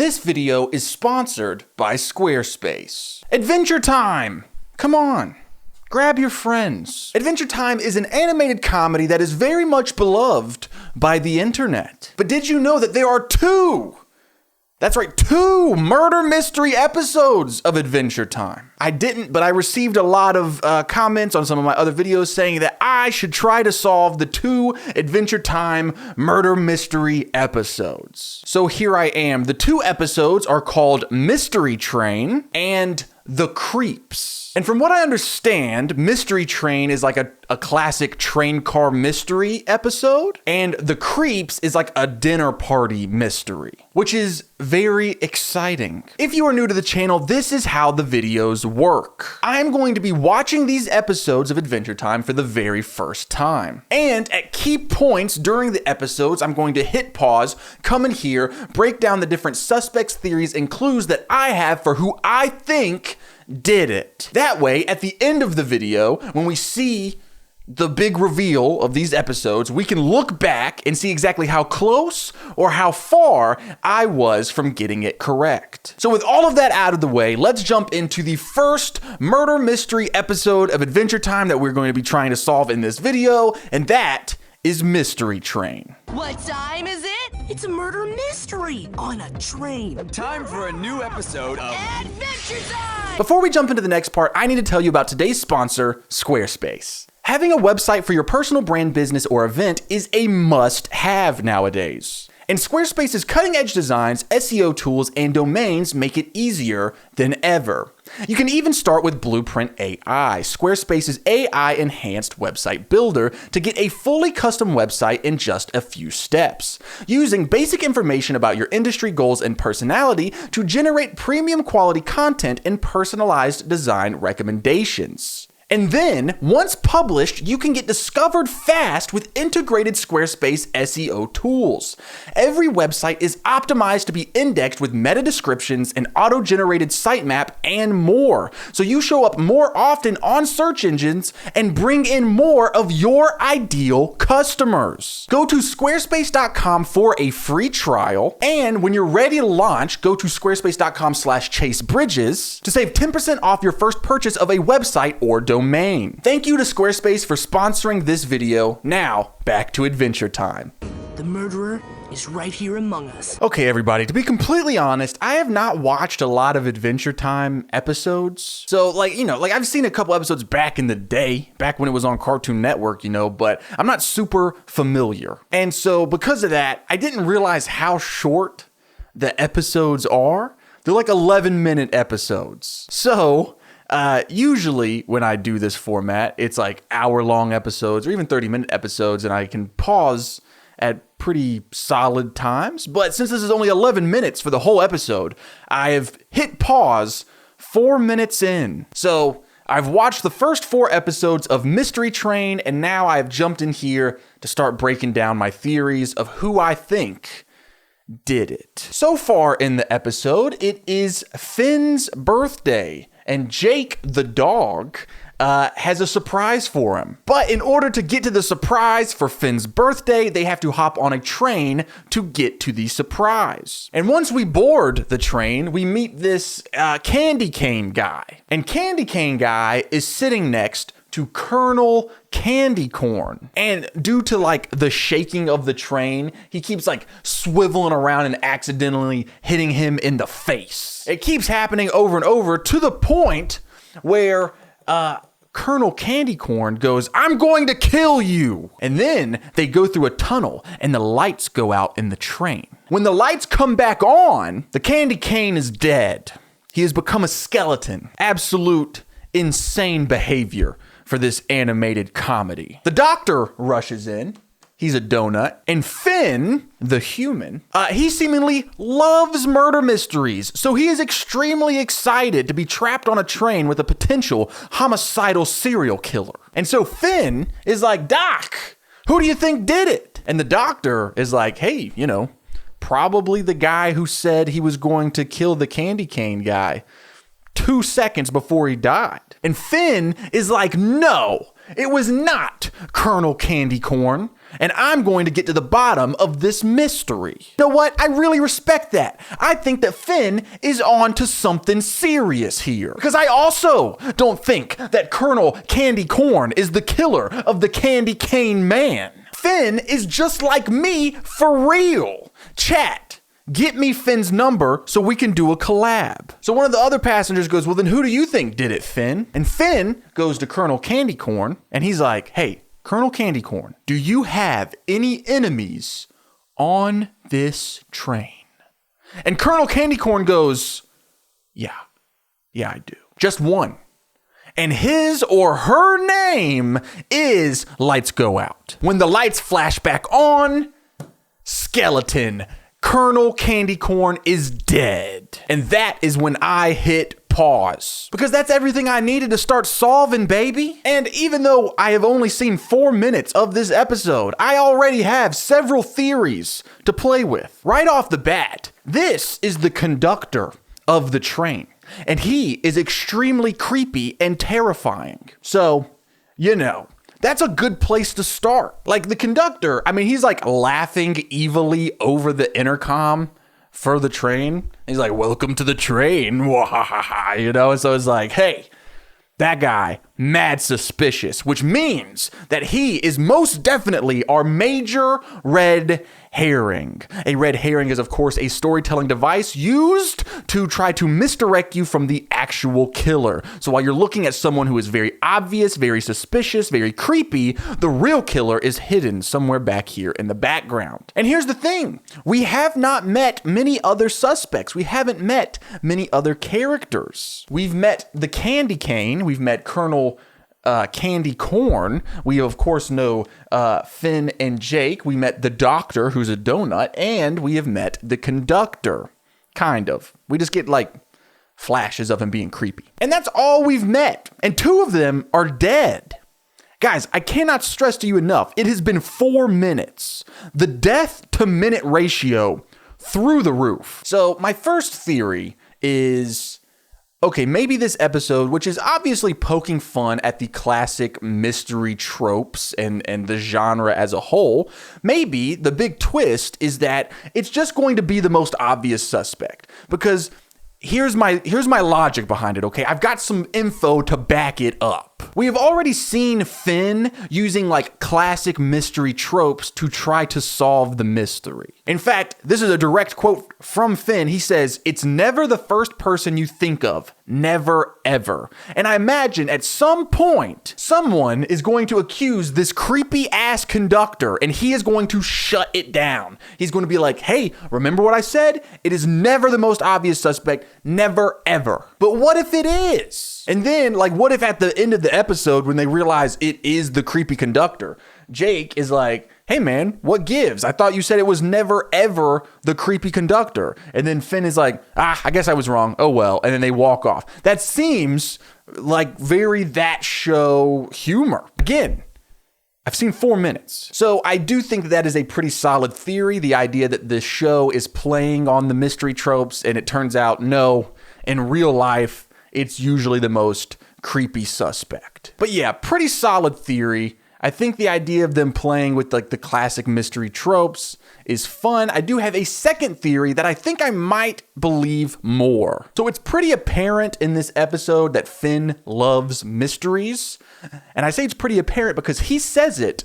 this video is sponsored by Squarespace. Adventure Time! Come on. Grab your friends. Adventure Time is an animated comedy that is very much beloved by the internet. But did you know that there are two murder mystery episodes of Adventure Time? I didn't, but I received a lot of comments on some of my other videos saying that I should try to solve the 2 Adventure Time murder mystery episodes. So here I am. The 2 episodes are called Mystery Train and The Creeps. And from what I understand, Mystery Train is like a classic train car mystery episode, and The Creeps is like a dinner party mystery, which is very exciting. If you are new to the channel, this is how the videos work. I'm going to be watching these episodes of Adventure Time for the very first time. And at key points during the episodes, I'm going to hit pause, come in here, break down the different suspects, theories, and clues that I have for who I think did it. That way, at the end of the video, when we see the big reveal of these episodes, we can look back and see exactly how close or how far I was from getting it correct. So with all of that out of the way, let's jump into the first murder mystery episode of Adventure Time that we're going to be trying to solve in this video, and that is Mystery Train. What time is it? It's a murder mystery on a train. Time for a new episode of Adventure Time! Before we jump into the next part, I need to tell you about today's sponsor, Squarespace. Having a website for your personal brand, business, or event is a must-have nowadays. And Squarespace's cutting-edge designs, SEO tools, and domains make it easier than ever. You can even start with Blueprint AI, Squarespace's AI-enhanced website builder, to get a fully custom website in just a few steps, using basic information about your industry goals and personality to generate premium quality content and personalized design recommendations. And then, once published, you can get discovered fast with integrated Squarespace SEO tools. Every website is optimized to be indexed with meta descriptions, an auto-generated sitemap, and more. So you show up more often on search engines and bring in more of your ideal customers. Go to squarespace.com for a free trial. And when you're ready to launch, go to squarespace.com/chasebridges to save 10% off your first purchase of a website or domain. Thank you to Squarespace for sponsoring this video. Now, back to Adventure Time. The murderer is right here among us. Okay, everybody, to be completely honest, I have not watched a lot of Adventure Time episodes. So, I've seen a couple episodes back in the day, back when it was on Cartoon Network, but I'm not super familiar. And so, because of that, I didn't realize how short the episodes are. They're like 11-minute episodes. So, usually when I do this format, it's like hour-long episodes or even 30-minute episodes, and I can pause at pretty solid times. But since this is only 11 minutes for the whole episode, I have hit pause 4 minutes in. So I've watched the first 4 episodes of Mystery Train, and now I've jumped in here to start breaking down my theories of who I think did it. So far in the episode, it is Finn's birthday, and Jake the dog has a surprise for him. But in order to get to the surprise for Finn's birthday, they have to hop on a train to get to the surprise. And once we board the train, we meet this Candy Cane guy. And Candy Cane guy is sitting next to Colonel Candy Corn. And due to the shaking of the train, he keeps swiveling around and accidentally hitting him in the face. It keeps happening over and over to the point where Colonel Candy Corn goes, "I'm going to kill you." And then they go through a tunnel and the lights go out in the train. When the lights come back on, the Candy Cane is dead. He has become a skeleton. Absolute insane behavior for this animated comedy. The doctor rushes in. He's a donut. And Finn, the human, he seemingly loves murder mysteries. So he is extremely excited to be trapped on a train with a potential homicidal serial killer. And so Finn is like, "Doc, who do you think did it?" And the doctor is like, "Hey, probably the guy who said he was going to kill the Candy Cane guy 2 seconds before he died." And Finn is like, "No, it was not Colonel Candy Corn. and I'm going to get to the bottom of this mystery. You know what? I really respect that. I think that Finn is on to something serious here. Because I also don't think that Colonel Candy Corn is the killer of the Candy Cane Man. Finn is just like me for real. Chat, get me Finn's number so we can do a collab. So one of the other passengers goes, well, then who do you think did it, Finn? And Finn goes to Colonel Candy Corn and he's like, hey, Colonel Candy Corn, do you have any enemies on this train? And Colonel Candy Corn goes, yeah, I do. Just one. And his or her name is Lights Go Out. When the lights flash back on, skeleton, Colonel Candy Corn is dead. And that is when I hit pause. Because that's everything I needed to start solving, baby. And even though I have only seen 4 minutes of this episode, I already have several theories to play with. Right off the bat, this is the conductor of the train. And he is extremely creepy and terrifying. So, you know, that's a good place to start. Like the conductor, I mean, he's like laughing evilly over the intercom for the train. He's like, welcome to the train. You know, and so it's like, hey, that guy, mad suspicious, which means that he is most definitely our major red herring. A red herring is, of course, a storytelling device used to try to misdirect you from the actual killer. So while you're looking at someone who is very obvious, very suspicious, very creepy, the real killer is hidden somewhere back here in the background. And here's the thing. We have not met many other suspects. We haven't met many other characters. We've met the Candy Cane. We've met Colonel Candy Corn. We, of course, know Finn and Jake. We met the doctor, who's a donut, and we have met the conductor. Kind of. We just get, like, flashes of him being creepy. And that's all we've met. And 2 of them are dead. Guys, I cannot stress to you enough. It has been 4 minutes. The death to minute ratio through the roof. So my first theory is, okay, maybe this episode, which is obviously poking fun at the classic mystery tropes and the genre as a whole, maybe the big twist is that it's just going to be the most obvious suspect. Because here's my logic behind it, okay? I've got some info to back it up. We have already seen Finn using like classic mystery tropes to try to solve the mystery. In fact, this is a direct quote from Finn. He says, "It's never the first person you think of. Never, ever." And I imagine at some point, someone is going to accuse this creepy ass conductor and he is going to shut it down. He's going to be like, hey, remember what I said? It is never the most obvious suspect. Never, ever. But what if it is? And then, like, what if at the end of the episode, when they realize it is the creepy conductor, Jake is like, hey man, what gives? I thought you said it was never ever the creepy conductor. And then Finn is like, I guess I was wrong. Oh well. And then they walk off. That seems like very That Show humor. Again, I've seen 4 minutes. So I do think that is a pretty solid theory. The idea that the show is playing on the mystery tropes, and it turns out, no, in real life, it's usually the most creepy suspect. But yeah, pretty solid theory. I think the idea of them playing with like the classic mystery tropes is fun. I do have a second theory that I think I might believe more. So it's pretty apparent in this episode that Finn loves mysteries. And I say it's pretty apparent because he says it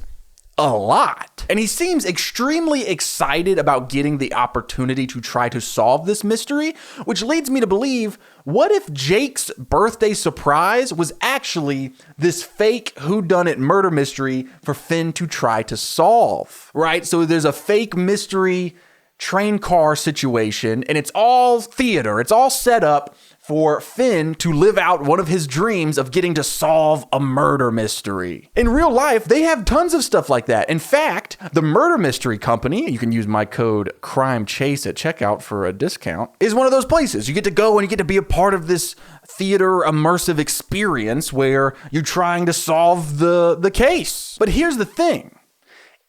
a lot. And he seems extremely excited about getting the opportunity to try to solve this mystery, which leads me to believe, what if Jake's birthday surprise was actually this fake whodunit murder mystery for Finn to try to solve, right? So there's a fake mystery train car situation, and it's all theater. It's all set up for Finn to live out one of his dreams of getting to solve a murder mystery. In real life, they have tons of stuff like that. In fact, the Murder Mystery Company, you can use my code CRIMECHASE at checkout for a discount, is one of those places. You get to go and you get to be a part of this theater immersive experience where you're trying to solve the case. But here's the thing.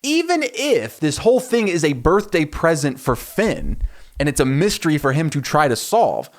Even if this whole thing is a birthday present for Finn, and it's a mystery for him to try to solve,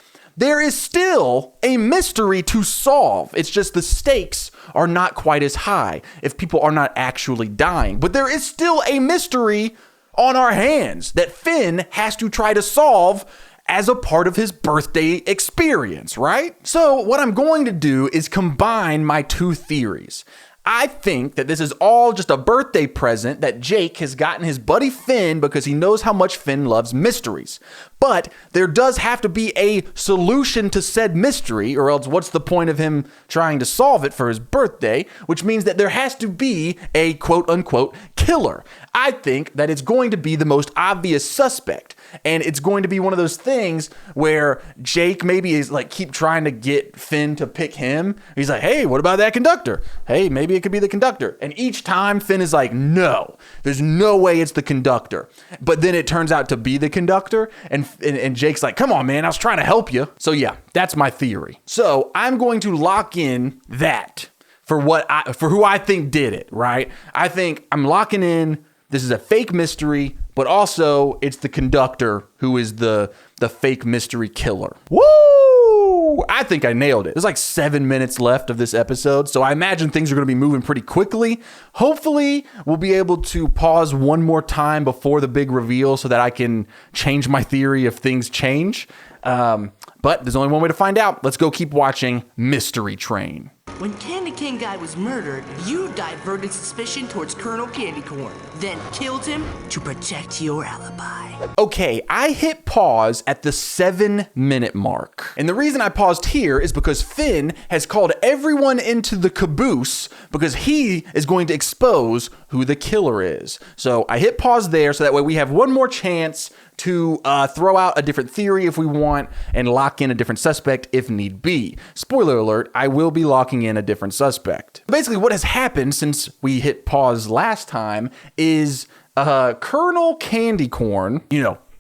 there is still a mystery to solve. It's just the stakes are not quite as high if people are not actually dying. But there is still a mystery on our hands that Finn has to try to solve as a part of his birthday experience, right? So what I'm going to do is combine my two theories. I think that this is all just a birthday present that Jake has gotten his buddy Finn because he knows how much Finn loves mysteries. But there does have to be a solution to said mystery, or else what's the point of him trying to solve it for his birthday? Which means that there has to be a quote-unquote killer. I think that it's going to be the most obvious suspect. And it's going to be one of those things where Jake maybe is like keep trying to get Finn to pick him. He's like, hey, what about that conductor? Hey, maybe it could be the conductor. And each time Finn is like, no, there's no way it's the conductor. But then it turns out to be the conductor. And Jake's like, come on, man, I was trying to help you. So yeah, that's my theory. So I'm going to lock in that for who I think did it, right? I think I'm locking in this is a fake mystery, but also it's the conductor who is the fake mystery killer. Woo! I think I nailed it. There's like 7 minutes left of this episode, so I imagine things are going to be moving pretty quickly. Hopefully, we'll be able to pause one more time before the big reveal so that I can change my theory if things change. But there's only one way to find out. Let's go keep watching Mystery Train. When Candy Cane Guy was murdered, you diverted suspicion towards Colonel Candy Corn, then killed him to protect your alibi. Okay, I hit pause at the 7-minute mark. And the reason I paused here is because Finn has called everyone into the caboose because he is going to expose who the killer is. So I hit pause there so that way we have one more chance to throw out a different theory if we want and lock in a different suspect if need be. Spoiler alert, I will be locking in a different suspect. Basically, what has happened since we hit pause last time is Colonel Candy Corn,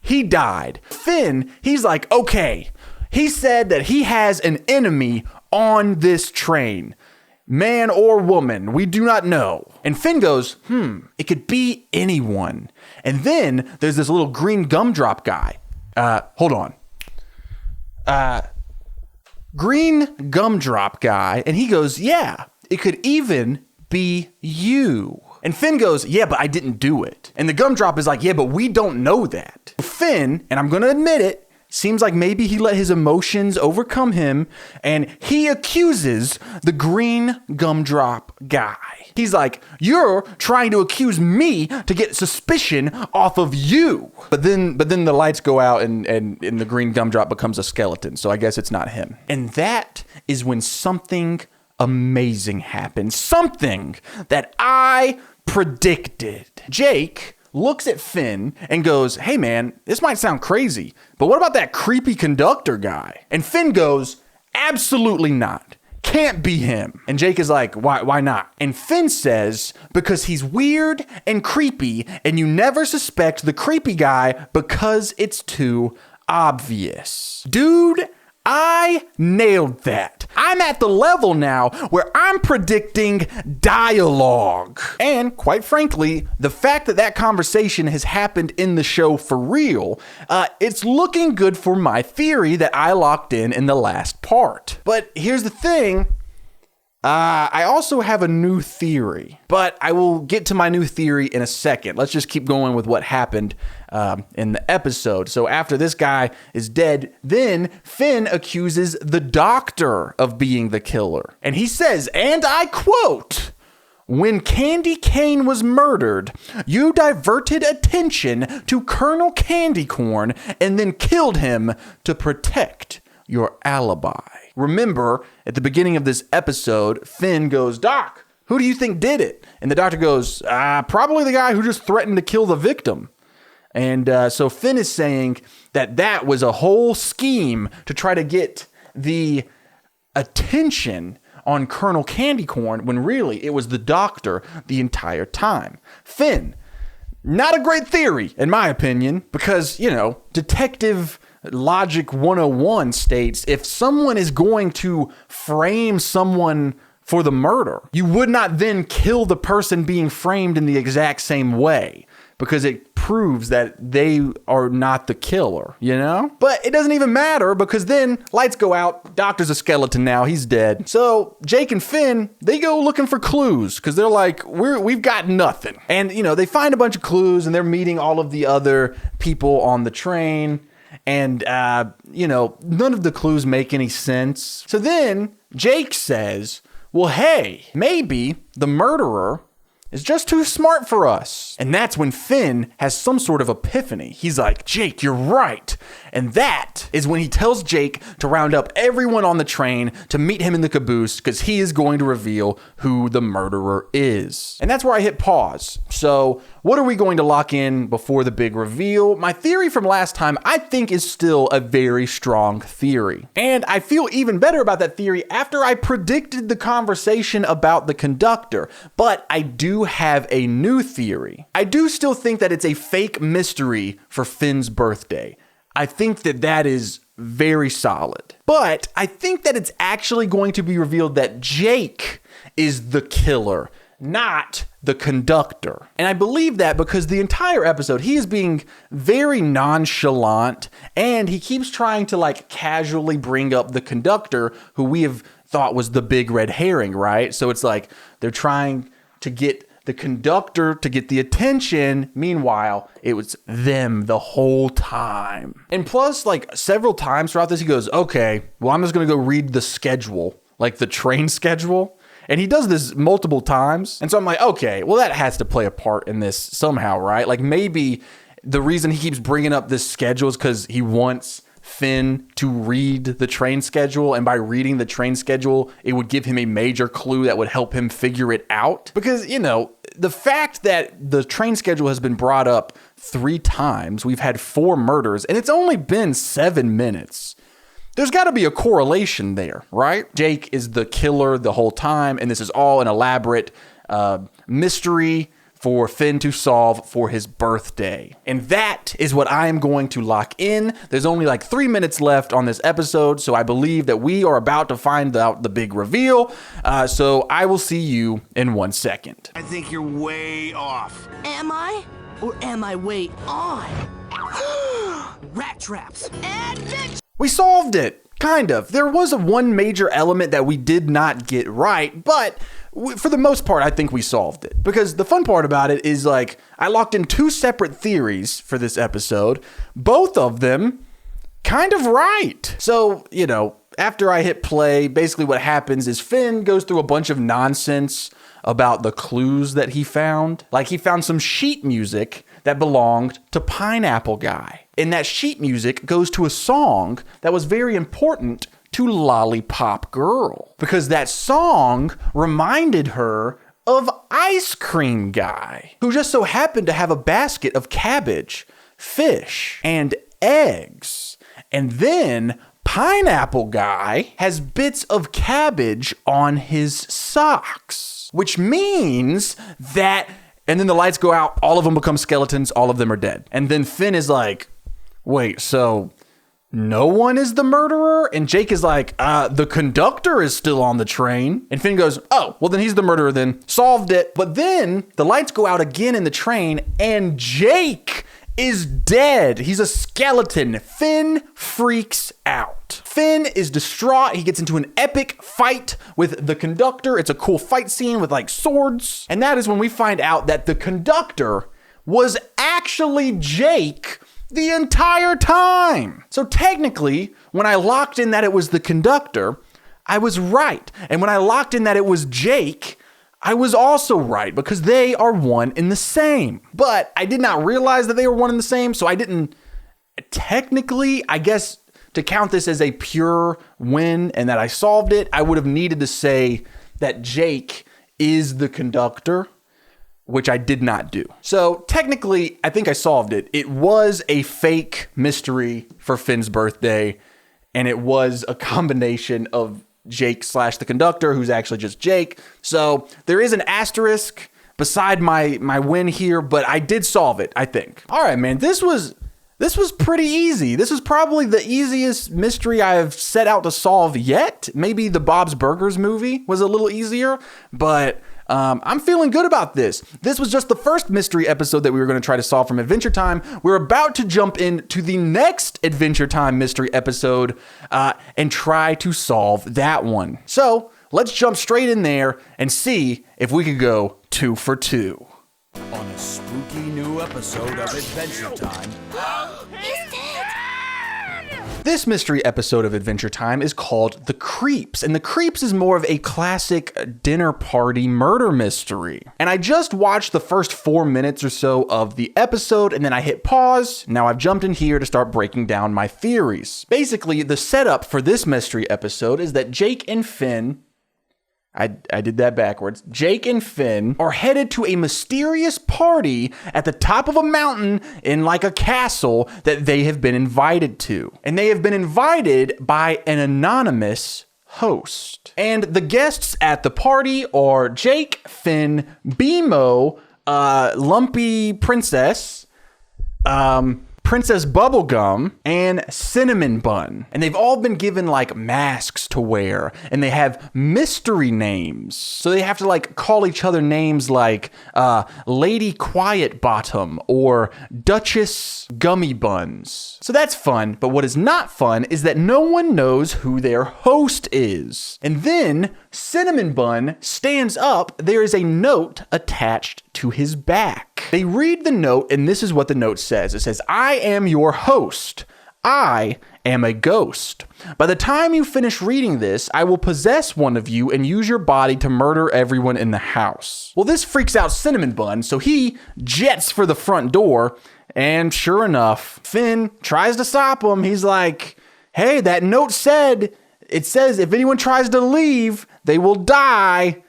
he died. Finn, he's like, okay, he said that he has an enemy on this train. Man or woman, we do not know. And Finn goes, it could be anyone. And then there's this little green gumdrop guy. Hold on. Green gumdrop guy. And he goes, yeah, it could even be you. And Finn goes, yeah, but I didn't do it. And the gumdrop is like, yeah, but we don't know that. Finn, and I'm going to admit it, seems like maybe he let his emotions overcome him, and he accuses the green gumdrop guy. He's like, you're trying to accuse me to get suspicion off of you. But then the lights go out and the green gumdrop becomes a skeleton. So I guess it's not him. And that is when something amazing happens. Something that I predicted. Jake looks at Finn and goes, hey man, this might sound crazy, but what about that creepy conductor guy? And Finn goes, absolutely not. Can't be him. And Jake is like, why not? And Finn says, because he's weird and creepy and you never suspect the creepy guy because it's too obvious. Dude, I nailed that. I'm at the level now where I'm predicting dialogue. And quite frankly, the fact that that conversation has happened in the show for real, it's looking good for my theory that I locked in the last part. But here's the thing. I also have a new theory, but I will get to my new theory in a second. Let's just keep going with what happened in the episode. So after this guy is dead, then Finn accuses the doctor of being the killer. And he says, and I quote, when Candy Cane was murdered, you diverted attention to Colonel Candy Corn and then killed him to protect your alibi. Remember, at the beginning of this episode, Finn goes, Doc, who do you think did it? And the doctor goes, probably the guy who just threatened to kill the victim. And so Finn is saying that was a whole scheme to try to get the attention on Colonel Candy Corn when really it was the doctor the entire time. Finn, not a great theory, in my opinion, because, Detective Logic 101 states if someone is going to frame someone for the murder, you would not then kill the person being framed in the exact same way. because it proves that they are not the killer, you know? But it doesn't even matter because then lights go out. Doctor's a skeleton now. He's dead. So Jake and Finn, they go looking for clues because they're like, we've got nothing. And, you know, they find a bunch of clues and they're meeting all of the other people on the train. And, you know, none of the clues make any sense. So then Jake says, well, hey, maybe the murderer is just too smart for us. And that's when Finn has some sort of epiphany. He's like, Jake, you're right. And that is when he tells Jake to round up everyone on the train to meet him in the caboose because he is going to reveal who the murderer is. And that's where I hit pause. So what are we going to lock in before the big reveal? My theory from last time, I think, is still a very strong theory. And I feel even better about that theory after I predicted the conversation about the conductor. But I do have a new theory. I do still think that it's a fake mystery for Finn's birthday. I think that that is very solid. But I think that it's actually going to be revealed that Jake is the killer, not the conductor. And I believe that because the entire episode, he is being very nonchalant and he keeps trying to like casually bring up the conductor who we have thought was the big red herring, right? So it's like they're trying to get the conductor to get the attention. Meanwhile, it was them the whole time. And plus, like several times throughout this, he goes, okay, well, I'm just going to go read the schedule, like the train schedule. And he does this multiple times. And so I'm like, okay, well, that has to play a part in this somehow, right? Like maybe the reason he keeps bringing up this schedule is because he wants Finn to read the train schedule, and by reading the train schedule, it would give him a major clue that would help him figure it out. Because, you know, the fact that the train schedule has been brought up 3 times, we've had 4 murders, and it's only been 7 minutes. There's got to be a correlation there, right? Jake is the killer the whole time, and this is all an elaborate mystery for Finn to solve for his birthday. And that is what I am going to lock in. There's only like 3 minutes left on this episode, so I believe that we are about to find out the big reveal. So I will see you in 1 second. I think you're way off. Am I? Or am I way on? Rat traps. And We solved it, kind of. There was one major element that we did not get right, but for the most part, I think we solved it. Because the fun part about it is, like, I locked in 2 separate theories for this episode, both of them kind of right. So, you know, after I hit play, basically what happens is Finn goes through a bunch of nonsense about the clues that he found. Like, he found some sheet music that belonged to Pineapple Guy. And that sheet music goes to a song that was very important to Lollipop Girl, because that song reminded her of Ice Cream Guy, who just so happened to have a basket of cabbage, fish, and eggs. And then Pineapple Guy has bits of cabbage on his socks, which means that, and then the lights go out, all of them become skeletons, all of them are dead. And then Finn is like, wait, so no one is the murderer? And Jake is like, the conductor is still on the train. And Finn goes, oh, well then he's the murderer then. Solved it. But then the lights go out again in the train and Jake is dead. He's a skeleton. Finn freaks out. Finn is distraught. He gets into an epic fight with the conductor. It's a cool fight scene with like swords. And that is when we find out that the conductor was actually Jake the entire time. So technically, when I locked in that it was the conductor, I was right. And when I locked in that it was Jake, I was also right, because they are one and the same. But I did not realize that they were one and the same, so I didn't technically, I guess, to count this as a pure win and that I solved it, I would have needed to say that Jake is the conductor, which I did not do. So technically, I think I solved it. It was a fake mystery for Finn's birthday, and it was a combination of Jake / the conductor, who's actually just Jake. So there is an asterisk beside my win here, but I did solve it, I think. All right, man, this was pretty easy. This is probably the easiest mystery I have set out to solve yet. Maybe the Bob's Burgers movie was a little easier, but I'm feeling good about this. This was just the first mystery episode that we were going to try to solve from Adventure Time. We're about to jump into the next Adventure Time mystery episode and try to solve that one. So let's jump straight in there and see if we could go 2 for 2. On a spooky new episode of Adventure Time. This mystery episode of Adventure Time is called The Creeps, and The Creeps is more of a classic dinner party murder mystery. And I just watched the first 4 minutes or so of the episode, and then I hit pause. Now I've jumped in here to start breaking down my theories. Basically, the setup for this mystery episode is that Jake and Finn, I did that backwards. Jake and Finn are headed to a mysterious party at the top of a mountain in like a castle that they have been invited to. And they have been invited by an anonymous host. And the guests at the party are Jake, Finn, Bimo, Lumpy Princess, Princess Bubblegum, and Cinnamon Bun. And they've all been given like masks to wear, and they have mystery names. So they have to like call each other names like Lady Quiet Bottom or Duchess Gummy Buns. So that's fun, but what is not fun is that no one knows who their host is. And then Cinnamon Bun stands up. There is a note attached to his back. They read the note, and this is what the note says. It says, "I am your host. I am a ghost. By the time you finish reading this, I will possess one of you and use your body to murder everyone in the house." Well, this freaks out Cinnamon Bun, so he jets for the front door, and sure enough, Finn tries to stop him. He's like, "Hey, that note says if anyone tries to leave, they will die."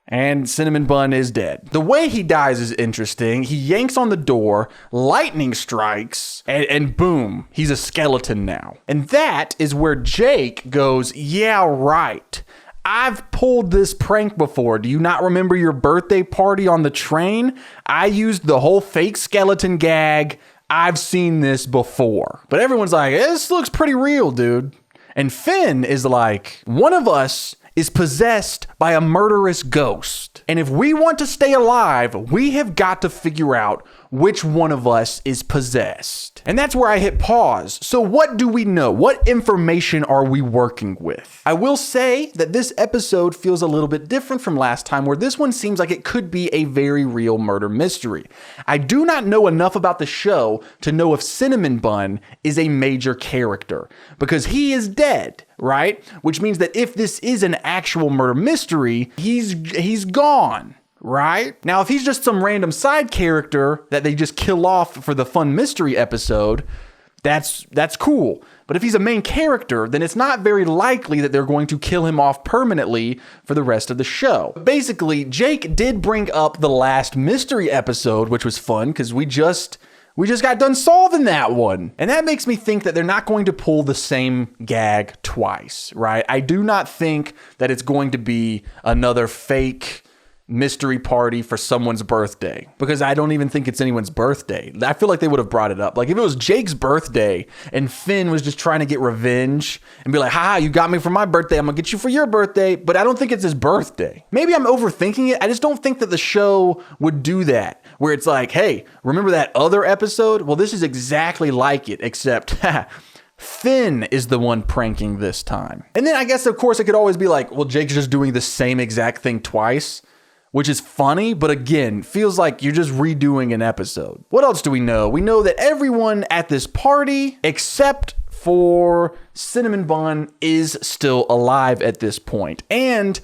And Cinnamon Bun is dead. The way he dies is interesting. He yanks on the door, lightning strikes, and boom, he's a skeleton now. And that is where Jake goes, "Yeah, right. I've pulled this prank before. Do you not remember your birthday party on the train? I used the whole fake skeleton gag. I've seen this before." But everyone's like, "This looks pretty real, dude." And Finn is like, "One of us is possessed by a murderous ghost. And if we want to stay alive, we have got to figure out which one of us is possessed." And that's where I hit pause. So what do we know? What information are we working with? I will say that this episode feels a little bit different from last time, where this one seems like it could be a very real murder mystery. I do not know enough about the show to know if Cinnamon Bun is a major character, because he is dead, right? Which means that if this is an actual murder mystery, he's gone. Right? Now, if he's just some random side character that they just kill off for the fun mystery episode, that's cool. But if he's a main character, then it's not very likely that they're going to kill him off permanently for the rest of the show. Basically, Jake did bring up the last mystery episode, which was fun because we just got done solving that one. And that makes me think that they're not going to pull the same gag twice, right? I do not think that it's going to be another fake mystery party for someone's birthday, because I don't even think it's anyone's birthday. I feel like they would have brought it up. Like if it was Jake's birthday and Finn was just trying to get revenge and be like, "Ha, you got me for my birthday, I'm gonna get you for your birthday," but I don't think it's his birthday. Maybe I'm overthinking it. I just don't think that the show would do that, where it's like, "Hey, remember that other episode? Well, this is exactly like it, except Finn is the one pranking this time." And then I guess, of course, it could always be like, well, Jake's just doing the same exact thing twice, which is funny, but again, feels like you're just redoing an episode. What else do we know? We know that everyone at this party, except for Cinnamon Bun, is still alive at this point. And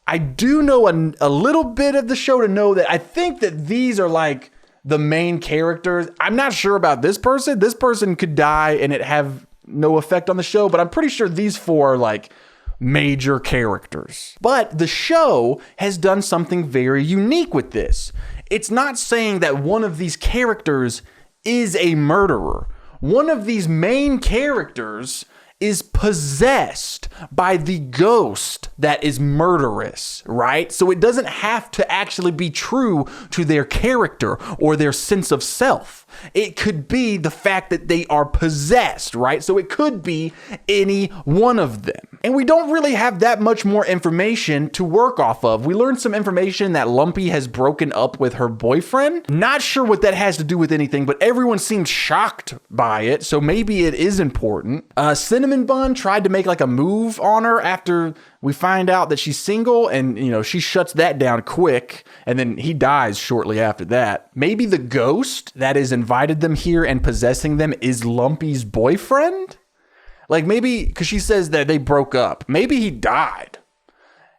I do know a little bit of the show to know that I think that these are like the main characters. I'm not sure about this person. This person could die and it have no effect on the show, but I'm pretty sure these four are like major characters. But the show has done something very unique with this. It's not saying that one of these characters is a murderer. One of these main characters is possessed by the ghost that is murderous, right? So it doesn't have to actually be true to their character or their sense of self. It could be the fact that they are possessed, right? So it could be any one of them. And we don't really have that much more information to work off of. We learned some information that Lumpy has broken up with her boyfriend. Not sure what that has to do with anything, but everyone seemed shocked by it, so maybe it is important. Cinnamon Bun tried to make like a move on her after we find out that she's single, and she shuts that down quick, and then he dies shortly after that. Maybe the ghost that has invited them here and possessing them is Lumpy's boyfriend? Like maybe, because she says that they broke up. Maybe he died.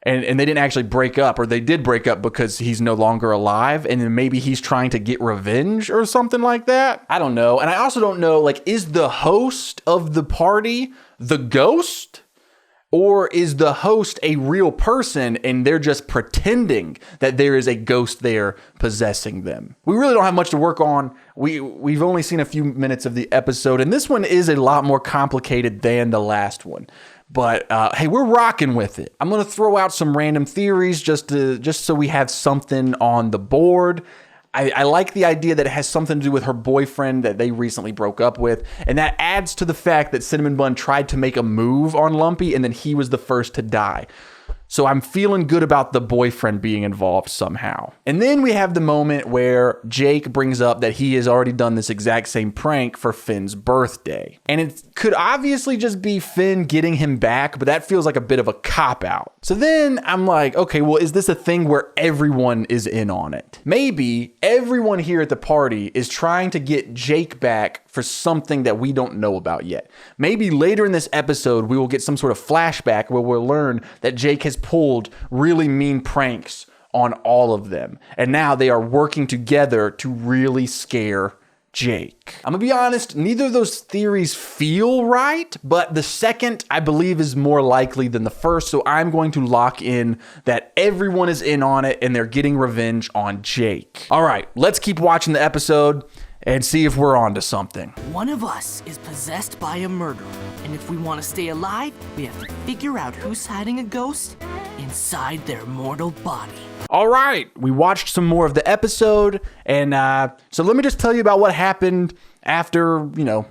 And they didn't actually break up, or they did break up because he's no longer alive, and then maybe he's trying to get revenge or something like that. I don't know. And I also don't know, like, is the host of the party the ghost? Or is the host a real person and they're just pretending that there is a ghost there possessing them? We really don't have much to work on. We've only seen a few minutes of the episode, and this one is a lot more complicated than the last one. But hey, we're rocking with it. I'm gonna throw out some random theories just so we have something on the board. I like the idea that it has something to do with her boyfriend that they recently broke up with, and that adds to the fact that Cinnamon Bun tried to make a move on Lumpy, and then he was the first to die. So I'm feeling good about the boyfriend being involved somehow. And then we have the moment where Jake brings up that he has already done this exact same prank for Finn's birthday. And it could obviously just be Finn getting him back, but that feels like a bit of a cop-out. So then I'm like, okay, well, is this a thing where everyone is in on it? Maybe everyone here at the party is trying to get Jake back for something that we don't know about yet. Maybe later in this episode, we will get some sort of flashback where we'll learn that Jake has pulled really mean pranks on all of them. And now they are working together to really scare Jake. I'm gonna be honest, neither of those theories feel right, but the second I believe is more likely than the first, so I'm going to lock in that everyone is in on it and they're getting revenge on Jake. All right, let's keep watching the episode and see if we're onto something. One of us is possessed by a murderer, and if we want to stay alive, we have to figure out who's hiding a ghost inside their mortal body. All right, we watched some more of the episode, and so let me just tell you about what happened after,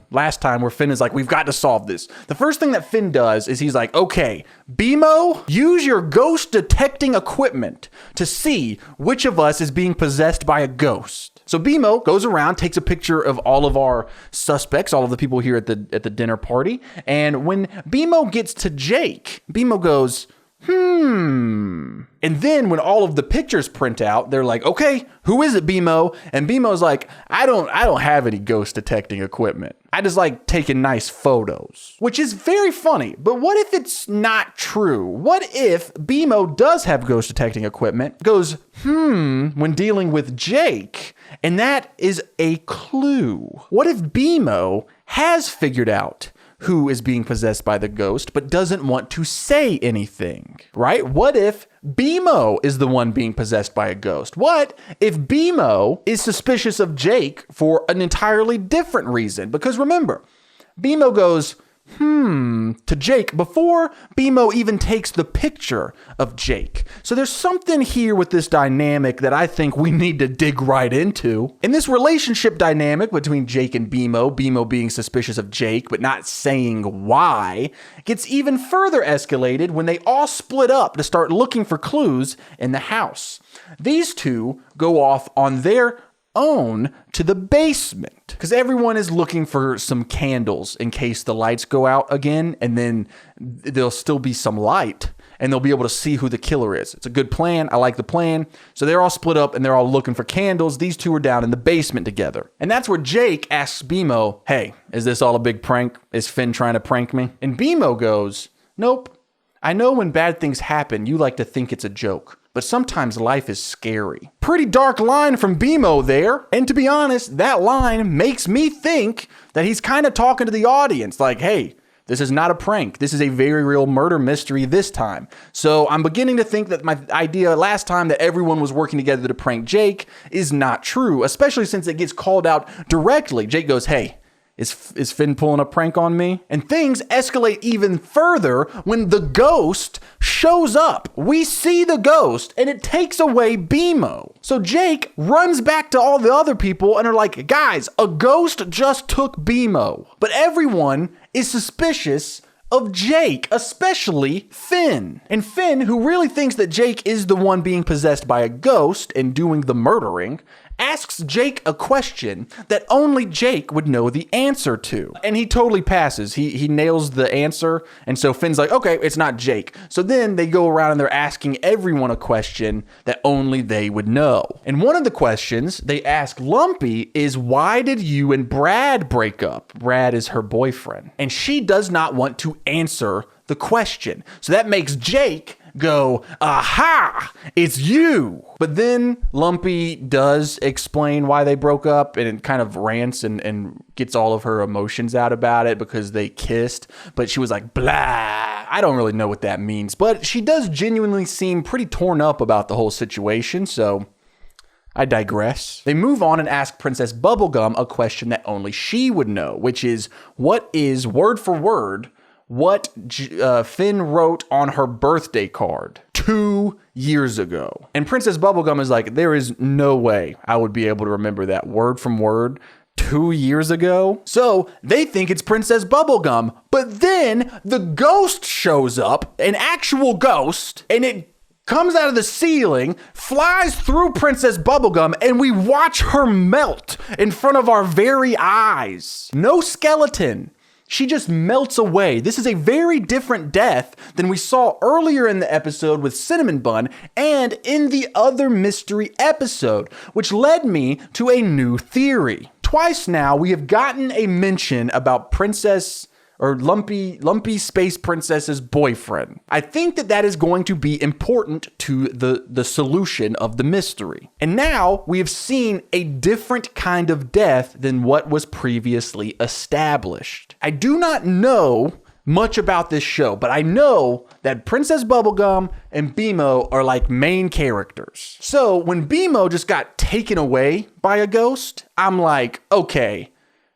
last time, where Finn is like, we've got to solve this. The first thing that Finn does is he's like, okay, BMO, use your ghost detecting equipment to see which of us is being possessed by a ghost. So BMO goes around, takes a picture of all of our suspects, all of the people here at the dinner party, and when BMO gets to Jake, BMO goes, And then when all of the pictures print out, they're like, okay, who is it, BMO? And BMO's like, I don't have any ghost detecting equipment. I just like taking nice photos, which is very funny. But what if it's not true? What if BMO does have ghost detecting equipment, goes, when dealing with Jake, and that is a clue? What if BMO has figured out who is being possessed by the ghost, but doesn't want to say anything, right? What if BMO is the one being possessed by a ghost? What if BMO is suspicious of Jake for an entirely different reason? Because remember, BMO goes, to Jake before BMO even takes the picture of Jake. So there's something here with this dynamic that I think we need to dig right into. And this relationship dynamic between Jake and BMO being suspicious of Jake but not saying why, gets even further escalated when they all split up to start looking for clues in the house. These two go off on their own to the basement because everyone is looking for some candles in case the lights go out again, and then there'll still be some light and they'll be able to see who the killer is. It's a good plan. I like the plan. So they're all split up and they're all looking for candles. These two are down in the basement together. And that's where Jake asks BMO, hey, is this all a big prank? Is Finn trying to prank me? And BMO goes, nope. I know when bad things happen, you like to think it's a joke, but sometimes life is scary. Pretty dark line from BMO there. And to be honest, that line makes me think that he's kind of talking to the audience like, hey, this is not a prank. This is a very real murder mystery this time. So I'm beginning to think that my idea last time that everyone was working together to prank Jake is not true, especially since it gets called out directly. Jake goes, hey, is Finn pulling a prank on me? And things escalate even further when the ghost shows up. We see the ghost and it takes away BMO. So Jake runs back to all the other people and are like, guys, a ghost just took BMO. But everyone is suspicious of Jake, especially Finn. And Finn, who really thinks that Jake is the one being possessed by a ghost and doing the murdering, asks Jake a question that only Jake would know the answer to. And he totally passes. He nails the answer. And so Finn's like, okay, it's not Jake. So then they go around and they're asking everyone a question that only they would know. And one of the questions they ask Lumpy is, why did you and Brad break up? Brad is her boyfriend. And she does not want to answer the question. So that makes Jake go, aha, it's you. But then Lumpy does explain why they broke up, and it kind of rants and gets all of her emotions out about it because they kissed. But she was like, blah. I don't really know what that means. But she does genuinely seem pretty torn up about the whole situation, so I digress. They move on and ask Princess Bubblegum a question that only she would know, which is, what is, word for word, what Finn wrote on her birthday card 2 years ago. And Princess Bubblegum is like, there is no way I would be able to remember that word from word 2 years ago. So they think it's Princess Bubblegum. But then the ghost shows up, an actual ghost, and it comes out of the ceiling, flies through Princess Bubblegum, and we watch her melt in front of our very eyes. No skeleton. She just melts away. This is a very different death than we saw earlier in the episode with Cinnamon Bun and in the other mystery episode, which led me to a new theory. Twice now, we have gotten a mention about Lumpy Space Princess's boyfriend. I think that is going to be important to the solution of the mystery. And now we have seen a different kind of death than what was previously established. I do not know much about this show, but I know that Princess Bubblegum and BMO are like main characters. So when BMO just got taken away by a ghost, I'm like, okay,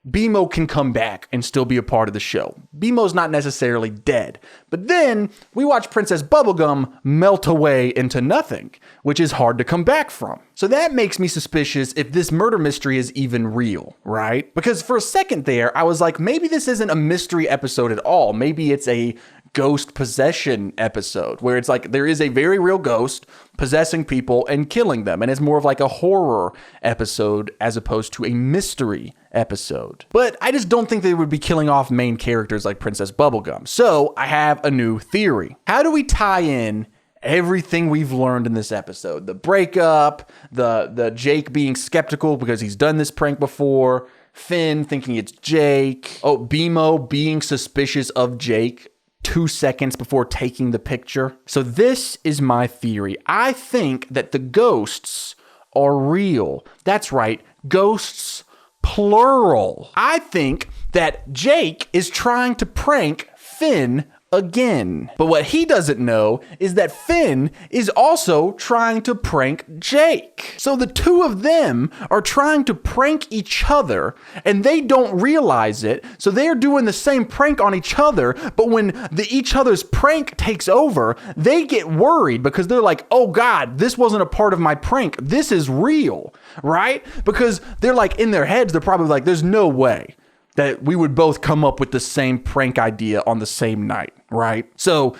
BMO can come back and still be a part of the show. BMO's not necessarily dead. But then we watch Princess Bubblegum melt away into nothing, which is hard to come back from. So that makes me suspicious if this murder mystery is even real, right? Because for a second there, I was like, maybe this isn't a mystery episode at all. Maybe it's a ghost possession episode where it's like there is a very real ghost possessing people and killing them, and it's more of like a horror episode as opposed to a mystery episode. But I just don't think they would be killing off main characters like Princess Bubblegum. So I have a new theory. How do we tie in everything we've learned in this episode? The breakup, the Jake being skeptical because he's done this prank before, Finn thinking it's Jake, BMO being suspicious of Jake 2 seconds before taking the picture. So this is my theory. I think that the ghosts are real. That's right, ghosts plural. I think that Jake is trying to prank Finn again. But what he doesn't know is that Finn is also trying to prank Jake. So the two of them are trying to prank each other, and they don't realize it. So they're doing the same prank on each other, but when each other's prank takes over, they get worried because they're like, oh God, this wasn't a part of my prank. This is real, right? Because they're like, in their heads, they're probably like, there's no way that we would both come up with the same prank idea on the same night, right? So,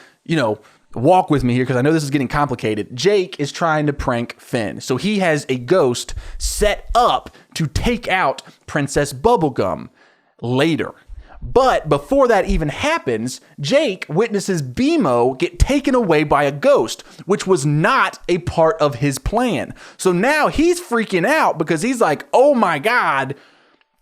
walk with me here because I know this is getting complicated. Jake is trying to prank Finn. So he has a ghost set up to take out Princess Bubblegum later. But before that even happens, Jake witnesses BMO get taken away by a ghost, which was not a part of his plan. So now he's freaking out because he's like, oh my God,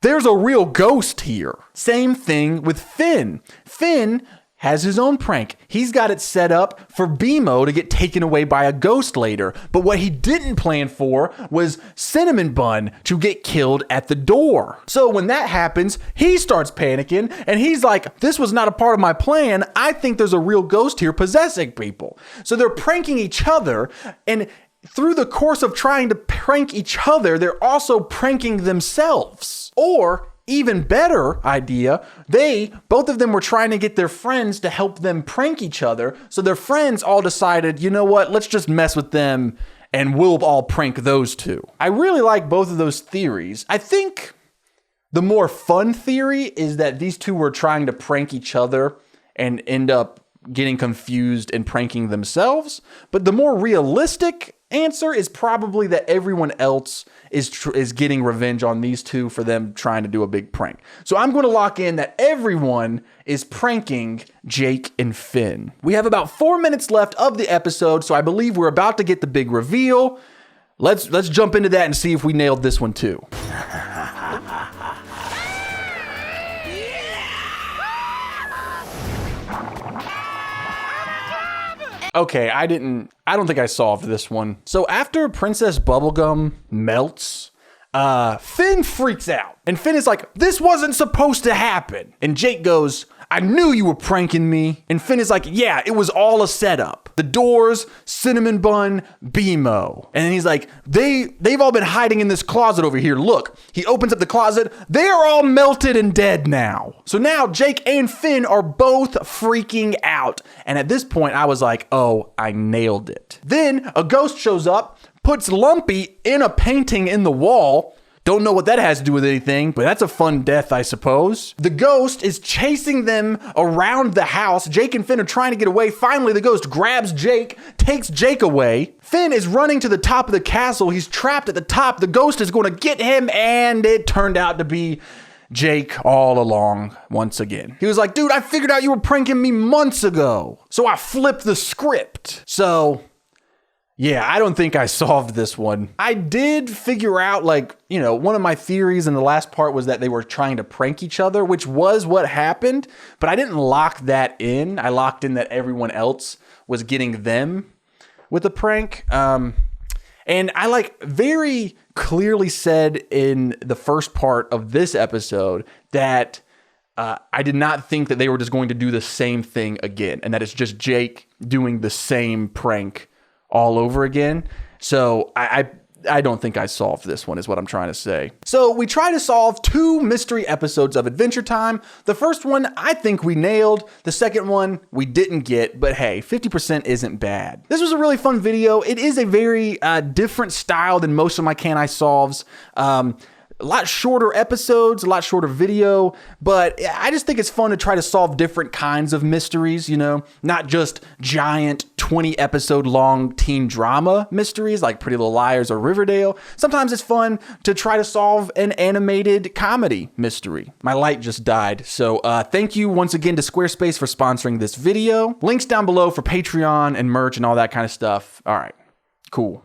there's a real ghost here. Same thing with Finn. Finn has his own prank. He's got it set up for BMO to get taken away by a ghost later. But what he didn't plan for was Cinnamon Bun to get killed at the door. So when that happens, he starts panicking and he's like, this was not a part of my plan. I think there's a real ghost here possessing people. So they're pranking each other, and through the course of trying to prank each other, they're also pranking themselves. Or, even better idea, both of them were trying to get their friends to help them prank each other. So their friends all decided, you know what, let's just mess with them and we'll all prank those two. I really like both of those theories. I think the more fun theory is that these two were trying to prank each other and end up getting confused and pranking themselves. But the more realistic answer is probably that everyone else is getting revenge on these two for them trying to do a big prank. So I'm going to lock in that everyone is pranking Jake and Finn. We have about 4 minutes left of the episode, so I believe we're about to get the big reveal. Let's jump into that and see if we nailed this one too. Okay, I don't think I solved this one. So after Princess Bubblegum melts, Finn freaks out. And Finn is like, this wasn't supposed to happen. And Jake goes, I knew you were pranking me. And Finn is like, yeah, it was all a setup. The doors, Cinnamon Bun, BMO. And he's like, they've all been hiding in this closet over here. Look, he opens up the closet. They are all melted and dead now. So now Jake and Finn are both freaking out. And at this point, I was like, oh, I nailed it. Then a ghost shows up, puts Lumpy in a painting in the wall. Don't know what that has to do with anything, but that's a fun death, I suppose. The ghost is chasing them around the house. Jake and Finn are trying to get away. Finally, the ghost grabs Jake, takes Jake away. Finn is running to the top of the castle. He's trapped at the top. The ghost is going to get him, and it turned out to be Jake all along once again. He was like, dude, I figured out you were pranking me months ago. So I flipped the script. So yeah, I don't think I solved this one. I did figure out, like, you know, one of my theories in the last part was that they were trying to prank each other, which was what happened, but I didn't lock that in. I locked in that everyone else was getting them with a prank. And I like very clearly said in the first part of this episode that I did not think that they were just going to do the same thing again, and that it's just Jake doing the same prank all over again. So I don't think I solved this one is what I'm trying to say. So we try to solve 2 mystery episodes of Adventure Time. The first one, I think we nailed. The second one, we didn't get, but hey, 50% isn't bad. This was a really fun video. It is a very different style than most of my Can I Solves. A lot shorter episodes, a lot shorter video, but I just think it's fun to try to solve different kinds of mysteries, you know, not just giant 20 episode long teen drama mysteries like Pretty Little Liars or Riverdale. Sometimes it's fun to try to solve an animated comedy mystery. My light just died. So thank you once again to Squarespace for sponsoring this video. Links down below for Patreon and merch and all that kind of stuff. All right, cool.